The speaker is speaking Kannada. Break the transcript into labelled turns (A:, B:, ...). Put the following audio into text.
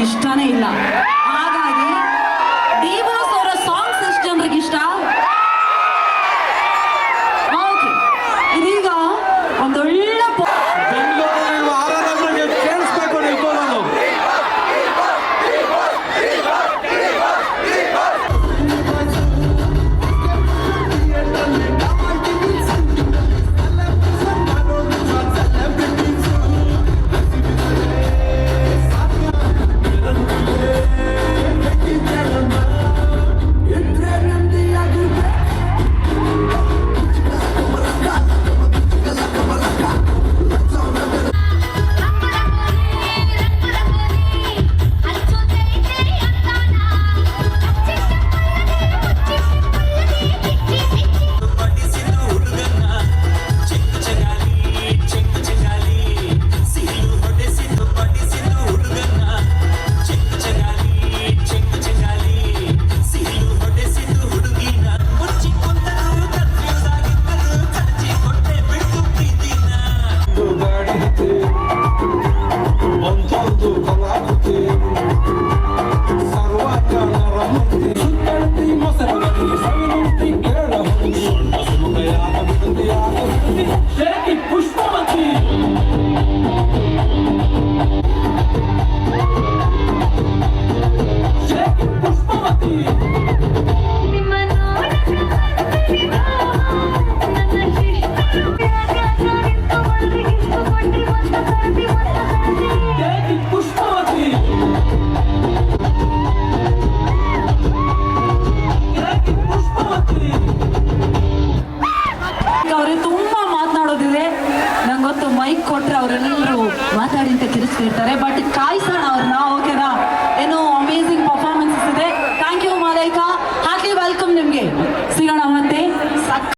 A: ಇಷ್ಟನೇ ಇಲ್ಲ. ಹಾಗಾಗಿ ಡಿ ಬಾಸ್ ಅವರ ಸಾಂಗ್ಸ್ ಎಷ್ಟು ಜನರಿಗೆ ಇಷ್ಟ? ಓಕೆ, ಇದೀಗ ಒಂದೊಳ್ಳೆ
B: ಕೇಳಿಸ್ಬೇಕು ನೀವು. ಮೈಕ್ ಕೊಟ್ರೆ ಅವರೆಲ್ಲರೂ ಮಾತಾಡಿ ಅಂತ ಕಿರಿಸ್ತಿರ್ತಾರೆ. ಬಟ್ ಕಾಯ್ಸೋಣ ಅವ್ರನ್ನ, ಓಕೆನಾ? ಏನೋ ಅಮೇಸಿಂಗ್ ಪರ್ಫಾರ್ಮೆನ್ಸಸ್ ಇದೆ. ಥ್ಯಾಂಕ್ ಯು ಮಾಲೈಕಾ, ಹಾರ್ಟ್ಲಿ ವೆಲ್ಕಮ್ ನಿಮ್ಗೆ. ಸಿಗೋಣ.